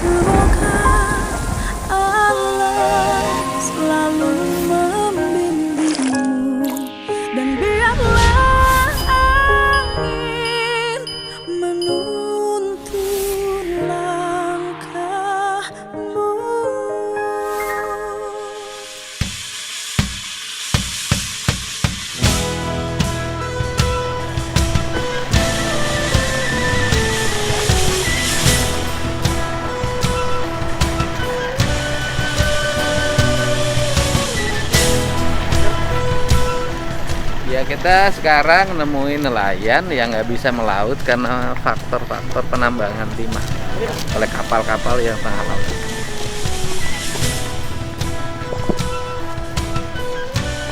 Semoga Allah selalu membimbingmu dan biarlah angin menuntun langkahmu. Ya, kita sekarang nemuin nelayan yang nggak bisa melaut karena faktor-faktor penambangan timah oleh kapal-kapal yang tengah laut.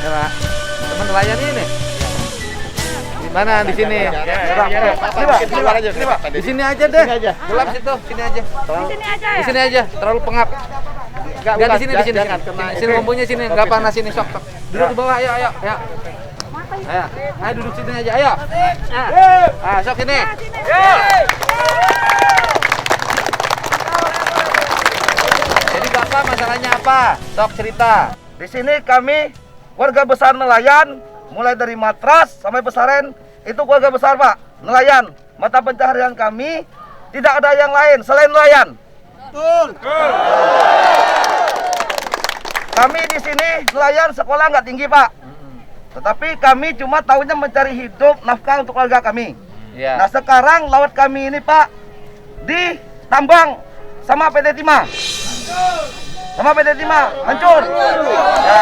Ya, Pak. Teman nelayan ini. Di mana? Di sini. Di sini aja deh. Gelap situ, sini aja. Di sini aja. Terlalu pengap. Enggak di sini, di sini. Di sini lampunya sini, enggak panas sini, sok. Duduk di bawah, ayo. Ayo, duduk sini aja, ayo. Sok sini. Jadi Bapak masalahnya apa? Sok cerita. Di sini kami warga besar nelayan, mulai dari matras sampai pesaren, itu keluarga besar Pak, nelayan. Mata pencaharian kami tidak ada yang lain selain nelayan. Betul. Kami di sini nelayan, sekolah nggak tinggi Pak. Tetapi kami cuma tahunya mencari hidup, nafkah untuk keluarga kami. Ya. Nah sekarang laut kami ini Pak ditambang sama PT Timah. Sama PT Timah, hancur. Ya,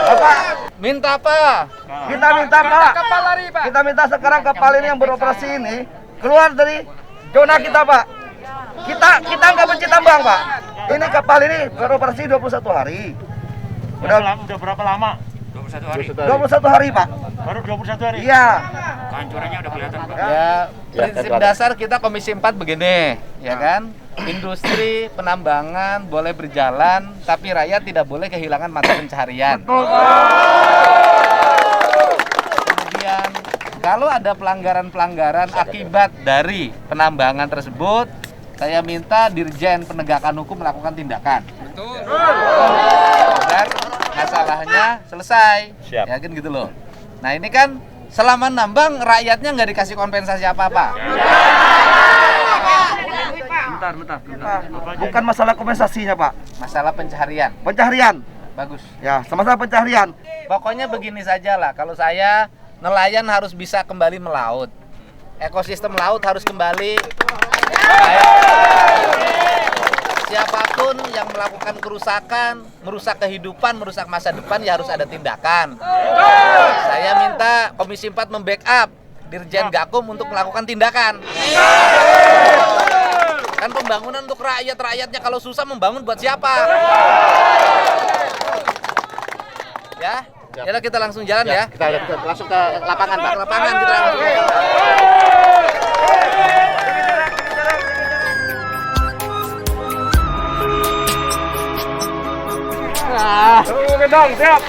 Bapak, Minta apa? kita minta Pak, Kapal lari, Pak. kita minta sekarang kapal ini yang beroperasi ini keluar dari zona kita Pak. Kita nggak benci tambang Pak. Ini kapal ini beroperasi 21 hari. Udah berapa lama? 21 hari Pak. Baru 21 hari? Iya. Kehancurannya udah kelihatan, Pak. Ya, prinsip dasar kita Komisi 4 begini, ya kan? Industri penambangan boleh berjalan, tapi rakyat tidak boleh kehilangan mata pencaharian. Kemudian, kalau ada pelanggaran-pelanggaran akibat dari penambangan tersebut, saya minta Dirjen Penegakan Hukum melakukan tindakan. Agar masalahnya selesai. Siap. Ya kan gitu loh. Nah ini kan selama nambang rakyatnya nggak dikasih kompensasi apa-apa. Bentar. Bukan masalah kompensasinya Pak. Masalah pencaharian. Pencaharian. Bagus. Ya, sama-sama pencaharian. Pokoknya begini saja lah. Kalau saya, nelayan harus bisa kembali melaut. Ekosistem laut harus kembali baik. Siapapun yang melakukan kerusakan, merusak kehidupan, merusak masa depan, ya harus ada tindakan. Saya minta Komisi 4 membackup Dirjen Gakum untuk melakukan tindakan. Kan pembangunan untuk rakyatnya kalau susah membangun buat siapa? Ya, yaudah kita langsung jalan ya. Kita langsung ke lapangan Pak. Ke lapangan kita langsung. Tunggu gedong, siap.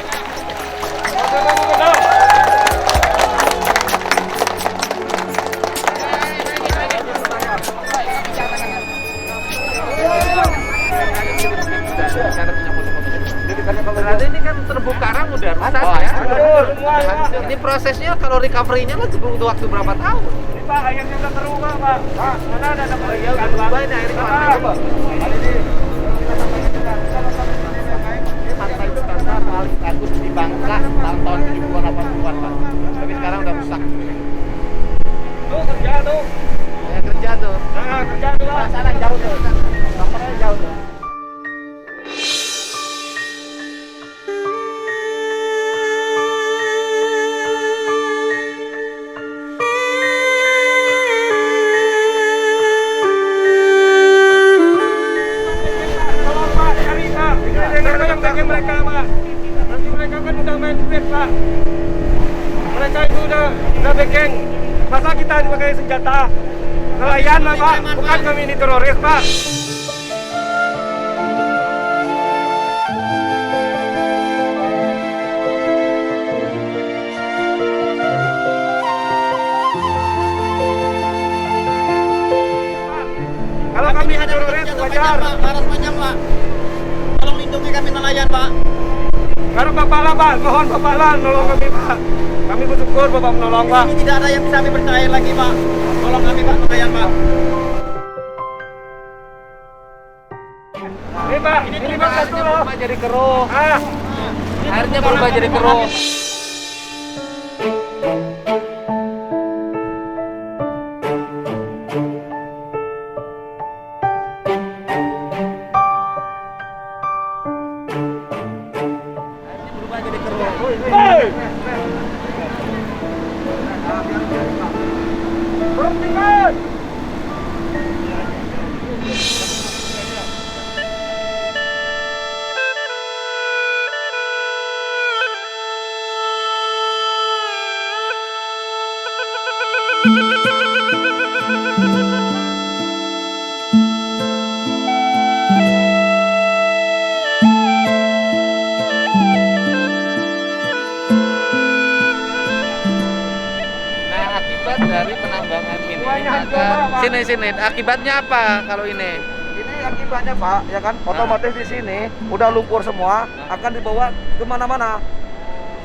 Tunggu gedong. Berarti ini kan terumbu karang udah rusak ya. Ini prosesnya kalau recovery-nya butuh waktu berapa tahun? Ini Pak, airnya udah terubah, Pak. Pak, mana ada dapat Ya udah berubah ini airnya kemana? Ini pantai Jakarta paling bagus di Bangka tahun 70-an 80-an Pak. Tapi sekarang udah rusak. Tuh, kerja tuh. Ya kerja tuh. Nah, kerja tuh, Pak. Sana jauh tuh. Nomornya jauh tuh. Tolong, Pak, cari, Pak. Siapa yang bagi mereka, Pak? Nanti mereka kan udah main duit, Pak. Mereka itu udah backing. Masa kita dipakai senjata? Nelayan lah, Pak. Bukan kami ini teroris, Pak. Kalau kami teroris, wajar. Laras panjang, Pak. Tolong lindungi kami nelayan, Pak. Karena Bapak lah, Pak. Mohon Bapak lah nolong kami, Pak. Kami bersyukur Bapak menolong, Pak. Ini tidak ada yang bisa kami percaya lagi, Pak. Tolong kami, Pak, nelayan, Pak. Ini, Pak. Ini Pak satu loh. Berubah jadi keruh. Ah, Airnya berubah jadi keruh. Airnya berubah jadi keruh. hei. Berhentikan. Nah, akibat dari penambangan ini Semuanya hancur, akan Pak. sini. Akibatnya apa kalau ini? Ini akibatnya Pak, ya kan, otomatis di sini udah lumpur semua, akan dibawa kemana-mana.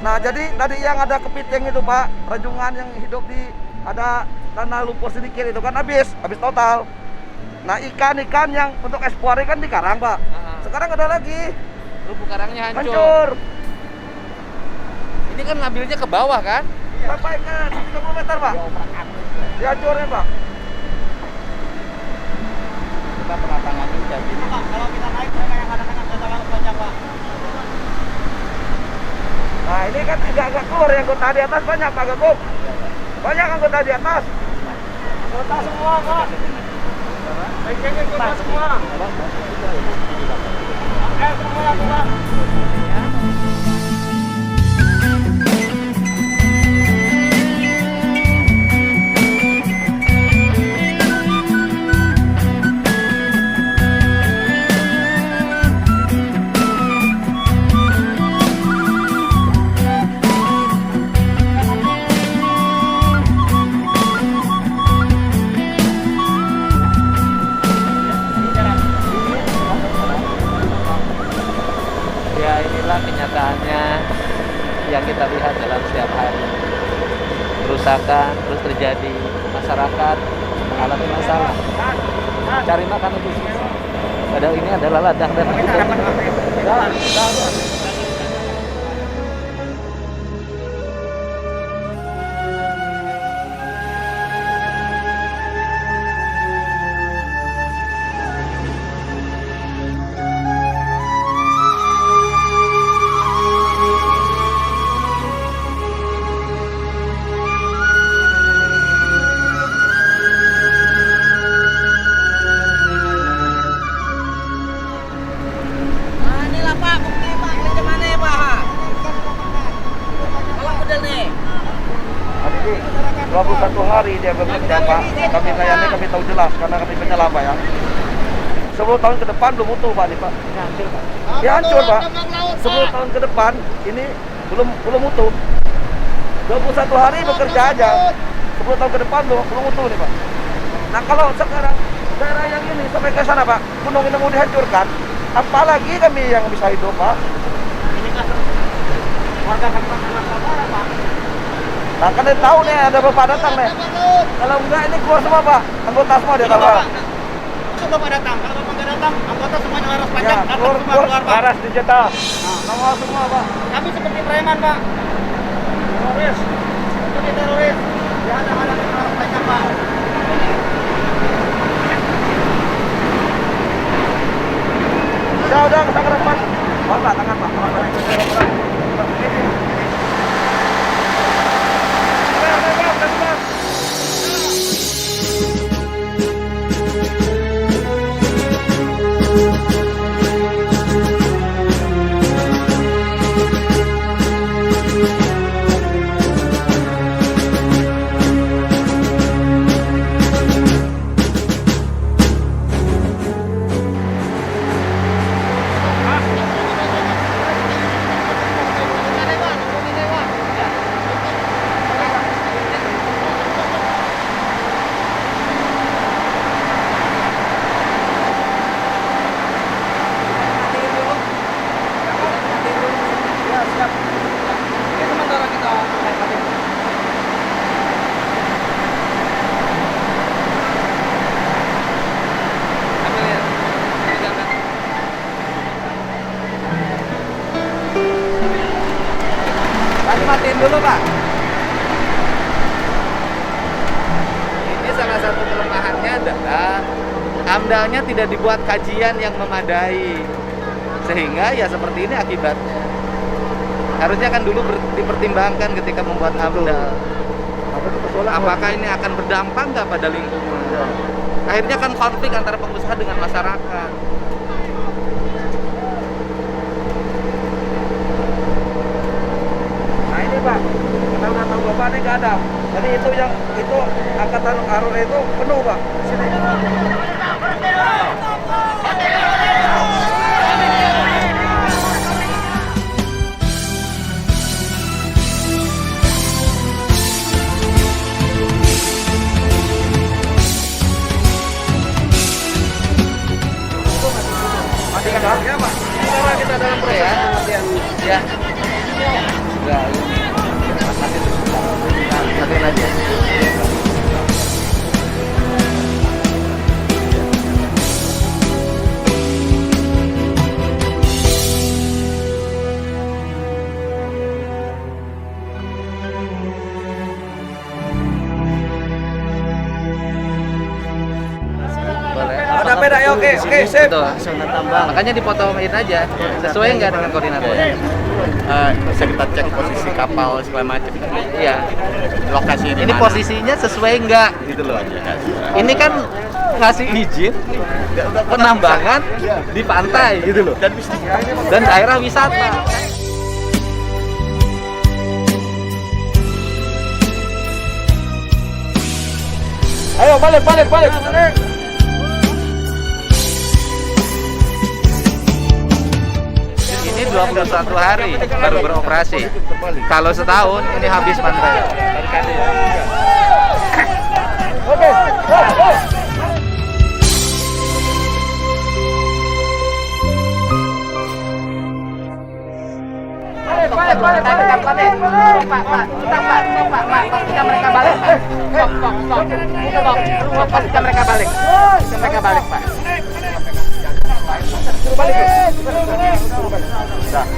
Nah, jadi tadi yang ada kepiting itu Pak, rajungan yang hidup di ada tanah lumpur sedikit itu kan habis total. Nah, ikan-ikan yang untuk ekspor kan di karang Pak. Sekarang ada lagi, Terumbu karangnya hancur. hancur. Ini kan ngambilnya ke bawah kan? Sampai ke 30 meter Pak. Dihancurin Pak. Kita pernah tangani jadi. Pak, kalau kita naik mereka yang kadang-kadang sudah laras panjang, Pak. Nah, ini kan agak keluar yang anggota di atas banyak Pak Gaguk. Banyak anggota di atas. Kota semua, Pak. Baiknya kota semua. Semua, Pak. Ya inilah kenyataannya yang kita lihat dalam setiap hari. Kerusakan terus terjadi, masyarakat alami masalah, cari makan lebih susah. Padahal ini adalah ladang dan Nah, inilah Pak, bukti Pak. Ini di mana ya, Pak? Kalau model nih. Tadi 21 hari dia bekerja Pak. Kami layani, kami tahu jelas karena kami penyelam Pak ya. 10 tahun ke depan belum utuh Pak nih Pak. Ya hancur Pak. 10 tahun ke depan ini belum utuh. 21 hari bekerja aja. 10 tahun ke depan belum utuh nih Pak. Nah, kalau sekarang daerah yang ini sampai ke sana Pak, gunung ini mau dihancurkan, apalagi kami yang bisa hidup Pak. Ini kan warga Kabupaten Sabara, Pak. Nah, kan dia tahu nih ada bapak datang nih. Kalau enggak ini keluar semua Pak, anggota semua dia tahu Pak. Itu Bapak datang. Kalau Bapak nggak datang, anggota semuanya laras Ya, panjang. Datang keluar, semua keluar, Pak. Laras digital. Semua semua Pak. Kami seperti preman, Pak. Teroris. Seperti teroris. Dihadang-hadang dengan laras panjang, Pak. Udah ke depan. Pak, tangan Pak. dulu Pak. Ini salah satu kelemahannya adalah AMDAL-nya tidak dibuat kajian yang memadai, sehingga ya seperti ini akibatnya. Harusnya kan dulu dipertimbangkan ketika membuat AMDAL. Apakah ini akan berdampak nggak pada lingkungan? Akhirnya kan konflik antara pengusaha dengan masyarakat. Nah ini Pak, ketahuan tahu Bapak ini nggak ada. Jadi itu angkatan Aruna itu penuh Pak. Sini. Ya Pak, sekarang kita dalam proses ya. Ya, matiin aja. Ada beda ya, oke, sip. Betul. Makanya dipotongin aja, sesuai nggak dengan koordinat. Bisa kita cek posisi kapal segala macam. Iya. Lokasi Ini posisinya sesuai nggak? gitu loh aja. Ini kan ngasih izin penambangan di pantai gitu loh, dan daerah wisata. Ayo balik. Ini 21 hari baru beroperasi. Kalau setahun ini habis pantai. Oke.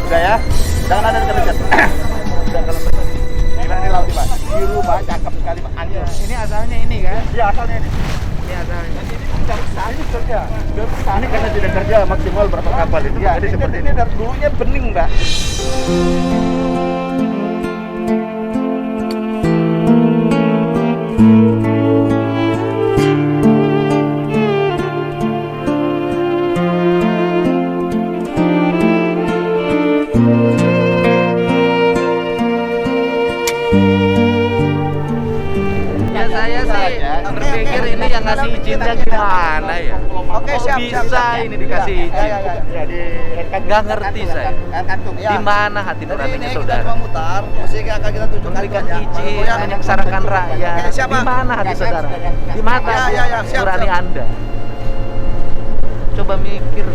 Udah ya. Jangan ada dekat-dekat. Udah kalau gila ini laut Pak. Biru Pak, cakep sekali Pak. Anjir. Ini asalnya ini kan? Iya, asalnya ini. Ini asalnya. Ini kerja. Ini karena tidak kerja maksimal berapa kapal itu. Ya, jadi seperti ini dari dulunya bening, Mbak. Ya saya sih berpikir ini yang ngasih izinnya gimana ya? Oke, siap, Bisa siap. ini dikasih izin? Jadi Nggak ngerti saya. Di mana hati nuraninya saudara? memutar, mesti akan kita tunjukkan Memberikan izin, menyengsarakan rakyat. Oke, siap, Di Pak. mana hati saudara? Di mata Ya, siap, nurani siap. Anda. Coba mikir.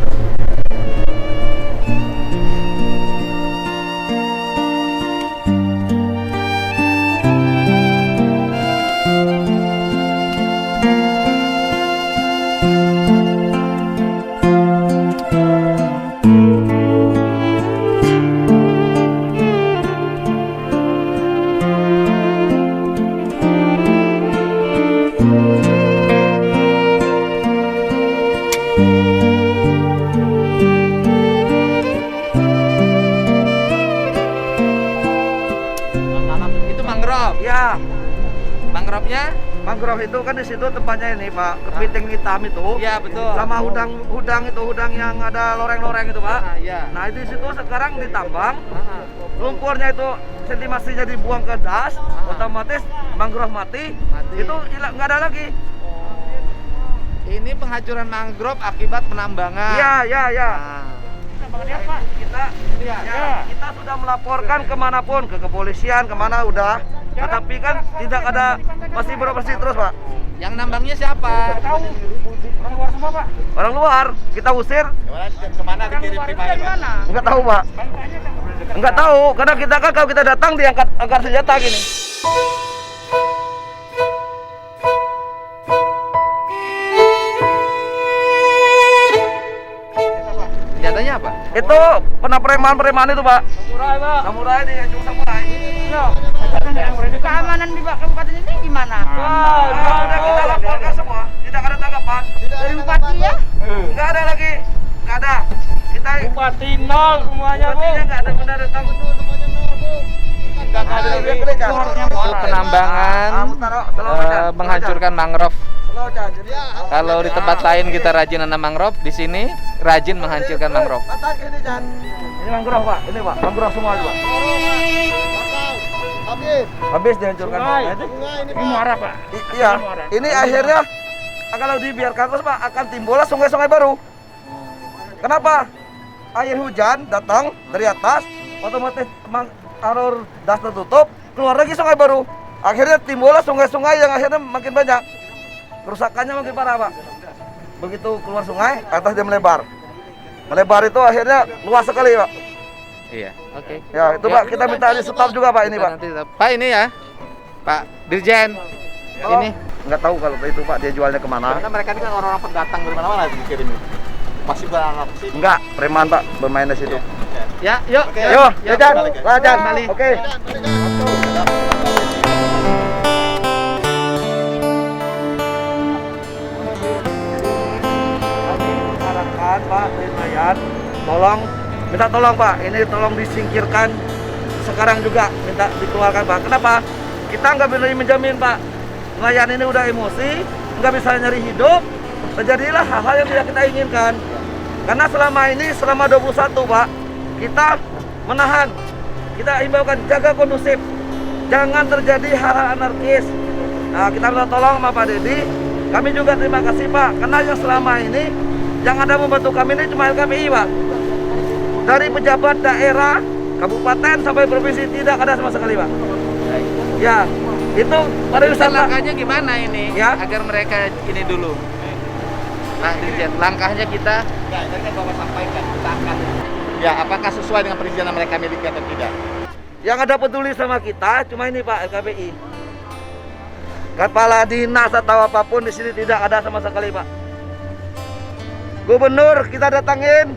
Itu mangrove. Ya, Mangrovenya? mangrove itu kan di situ tempatnya ini Pak, kepiting hitam itu. Iya betul. Sama udang yang ada loreng-loreng itu Pak. Iya. Nah itu di situ sekarang ditambang, lumpurnya itu sedimentasinya dibuang ke das, otomatis mangrove mati. Itu hilang, nggak ada lagi. Ini penghancuran mangrove akibat penambangan. Iya. Nah, Kita sudah melaporkan kemanapun, ke kepolisian, kemana udah. Tetapi kan tidak ada, masih beroperasi terus Pak. yang nambangnya siapa? Orang luar, kita usir. Kemana dikirim pribadi Pak? Enggak tahu Pak. Enggak tahu, karena kita kan kalau kita datang diangkat senjata gini. Senjatanya apa? Itu pernah preman itu Pak. Samurai di ujung samurai. Keamanan di kabupaten ini gimana? Wah, udah kita laporkan semua. Tidak ada tanggapan. Dari bupati ya? Nggak ada lagi. Nggak ada. Kita Bupati nol semuanya, Bu. bupatinya nggak ada benar datang. Itu penambangan menghancurkan mangrove. Kalau di tempat lain kita rajin nanam mangrove, di sini rajin menghancurkan mangrove. Ini mangrove Pak, ini Pak, mangrove semua Pak. Habis dihancurkan. Ini muara, Pak. Iya, ini akhirnya kalau dibiarkan terus Pak akan timbullah sungai-sungai baru. Kenapa? Air hujan datang dari atas, otomatis alur das tertutup, keluar lagi sungai baru. Akhirnya timbullah sungai-sungai yang akhirnya makin banyak. Kerusakannya makin parah Pak. Begitu keluar sungai, atas dia melebar. Melebar itu akhirnya luas sekali Pak. Iya, oke. Ya itu Pak, kita minta di stop juga Pak ini Kita Pak. nanti Pak ini ya, Pak Dirjen. Ini Nggak tahu kalau itu Pak dia jualnya kemana. Karena mereka ini kan orang-orang pendatang dari mana-mana dikirim ini. Masih beranak sih. Enggak, preman Pak bermain di situ. ya, yuk. Yo, jajan, jajan. Kembali. Oke. Kami harapkan Pak nelayan, minta tolong Pak, ini tolong disingkirkan sekarang juga, minta dikeluarkan Pak. Kenapa? Kita nggak bisa menjamin Pak. Nelayan ini udah emosi, nggak bisa nyari hidup, terjadilah hal-hal yang tidak kita inginkan. Karena selama ini, selama 21 Pak, kita menahan, kita himbaukan jaga kondusif, jangan terjadi hal-hal anarkis. Nah, kita minta tolong sama Pak Dedi, kami juga terima kasih Pak, karena yang selama ini yang ada membantu kami ini cuma LKPI Pak. Dari pejabat daerah, kabupaten sampai provinsi tidak ada sama sekali Pak. Ya, itu pariwisata. Langkahnya gimana ini? Ya. Agar mereka ini dulu. Pak Dirjen, langkahnya kita. Ya, tadi kan Bapak sampaikan kita akan. Ya, apakah sesuai dengan perizinan mereka miliki atau tidak? Yang ada peduli sama kita cuma ini Pak LKPI. Kepala dinas atau apapun di sini tidak ada sama sekali Pak. Gubernur kita datangin,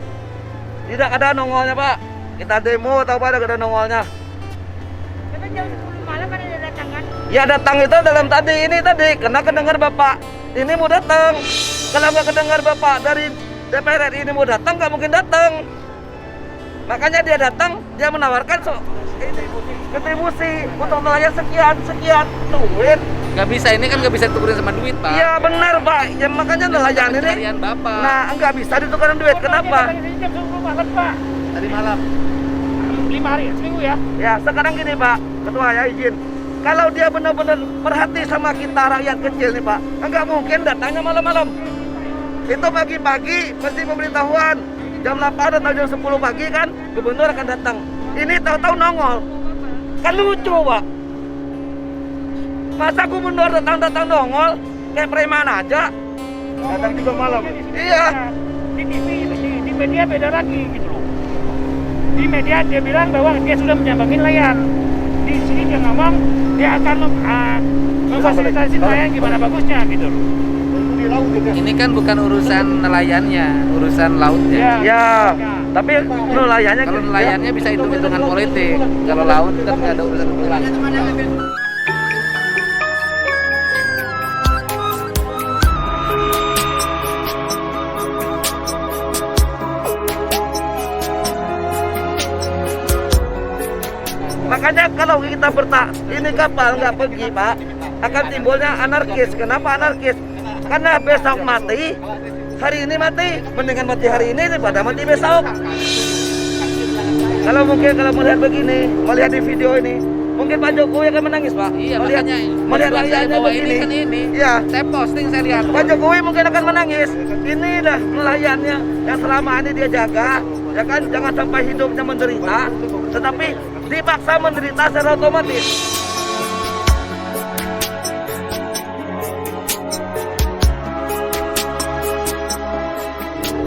tidak ada nongolnya Pak. Kita demo atau apa ada nongolnya. Tapi jam 10 malam kan ada datang kan? Ya datang itu dalam tadi karena kedengar Bapak ini mau datang. Kalau nggak kedengar Bapak dari DPR RI ini mau datang nggak mungkin datang. Makanya dia datang, dia menawarkan kontribusi untuk nelayan sekian duit. Nggak bisa, ini kan nggak bisa ditukerin sama duit, Pak. Iya benar Pak, ya makanya nelayan ini. Pencarian Bapak. Nah nggak bisa ditukerin duit, kenapa? Jam 10 malam, Pak. Tadi malam. 5 hari, seminggu ya. Ya sekarang gini Pak, Ketua ya izin. Kalau dia benar-benar perhati sama kita rakyat kecil nih Pak, nggak mungkin datangnya malam-malam. Itu pagi-pagi mesti pemberitahuan. Jam 8 atau jam 10 pagi kan gubernur akan datang. Ini tahu-tahu nongol. Kan lucu Pak. Masa gubernur datang nongol kayak preman aja. Datang juga malam. Iya. Di TV, di media beda lagi gitu loh. Di media dia bilang bahwa dia sudah menyambangi nelayan. Di sini dia ngomong dia akan memfasilitasi nelayan gimana bagusnya gitu loh. Ini kan bukan urusan nelayannya, urusan lautnya. Ya. Tapi nelayannya Kalau nelayannya bisa hitung-hitungan politik. Kalau laut kan nggak ada urusan politik. Makanya kalau kita ini kapal nggak pergi Pak, akan timbulnya anarkis. Kenapa anarkis? Karena besok mati, hari ini mati, mendingan mati hari ini daripada mati besok. Kalau melihat begini, melihat di video ini, mungkin Pak Jokowi akan menangis Pak. Iya, melihat makanya rakyatnya bawa begini. ini kan ini. Iya. Saya posting, saya lihat. Pak Jokowi mungkin akan menangis. Ini dah nelayannya yang selama ini dia jaga, ya kan, jangan sampai hidupnya menderita, tetapi dipaksa menderita secara otomatis.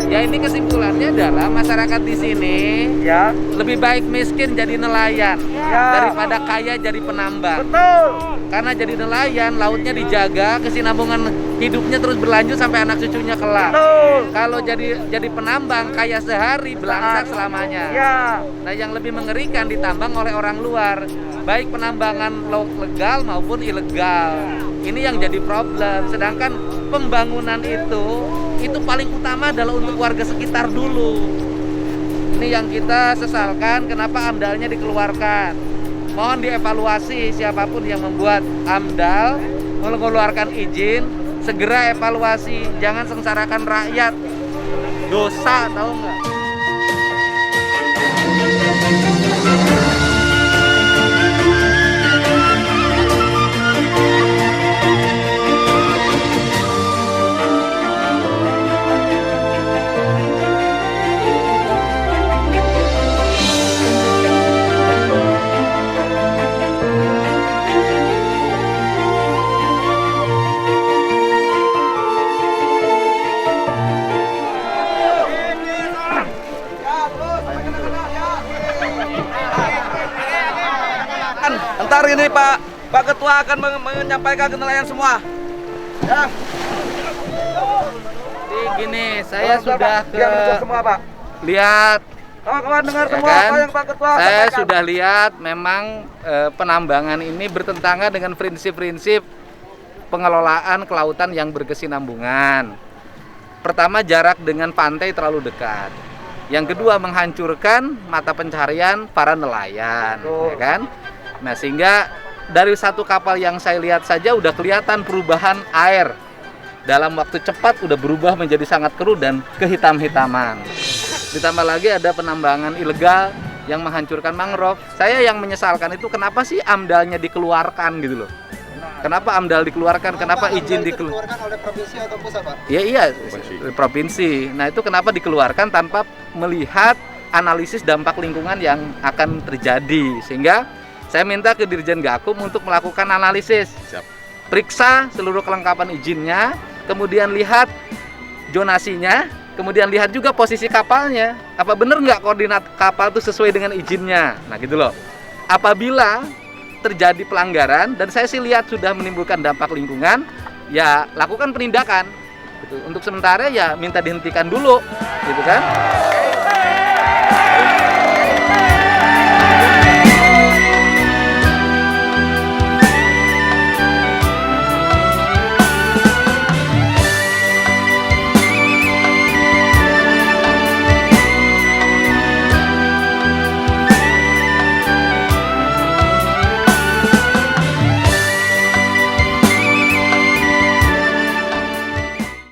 Ya ini kesimpulannya adalah masyarakat di sini Ya. lebih baik miskin jadi nelayan Ya. daripada kaya jadi penambang. Betul. Karena jadi nelayan, lautnya dijaga, kesinambungan hidupnya terus berlanjut sampai anak cucunya kelak. Betul. Kalau jadi penambang, kaya sehari, belangsak selamanya. Ya. Nah, yang lebih mengerikan ditambang oleh orang luar, baik penambangan laut legal maupun ilegal. Ini yang jadi problem. Sedangkan pembangunan itu paling utama adalah untuk warga sekitar dulu. Ini yang kita sesalkan, kenapa AMDAL-nya dikeluarkan. Mohon dievaluasi siapapun yang membuat AMDAL mengeluarkan izin, segera evaluasi, jangan sengsarakan rakyat. Dosa, tahu nggak? Ntar ini Pak Ketua akan menyampaikan ke nelayan semua. Ya. Jadi gini, saya sudah ke Biar menjawab semua, Pak. lihat, Kawan-kawan dengar ya semua kan? apa yang Pak Ketua Saya sampaikan. sudah lihat memang penambangan ini bertentangan dengan prinsip-prinsip pengelolaan kelautan yang berkesinambungan. Pertama, jarak dengan pantai terlalu dekat. Yang kedua, menghancurkan mata pencaharian para nelayan, ya kan? Nah, sehingga dari satu kapal yang saya lihat saja udah kelihatan perubahan air. Dalam waktu cepat udah berubah menjadi sangat keruh dan kehitam-hitaman. Ditambah lagi ada penambangan ilegal yang menghancurkan mangrove. Saya yang menyesalkan itu kenapa sih AMDAL-nya dikeluarkan gitu loh. Kenapa AMDAL dikeluarkan? Kenapa izin dikeluarkan oleh provinsi atau pusat, Pak? Ya iya, provinsi. Nah, itu kenapa dikeluarkan tanpa melihat analisis dampak lingkungan yang akan terjadi. Sehingga saya minta ke Dirjen Gakum untuk melakukan analisis. Periksa seluruh kelengkapan izinnya, kemudian lihat zonasinya, kemudian lihat juga posisi kapalnya. Apa benar nggak koordinat kapal itu sesuai dengan izinnya? Nah gitu loh. Apabila terjadi pelanggaran, dan saya sih lihat sudah menimbulkan dampak lingkungan, ya lakukan penindakan. Gitu. Untuk sementara ya minta dihentikan dulu, gitu kan?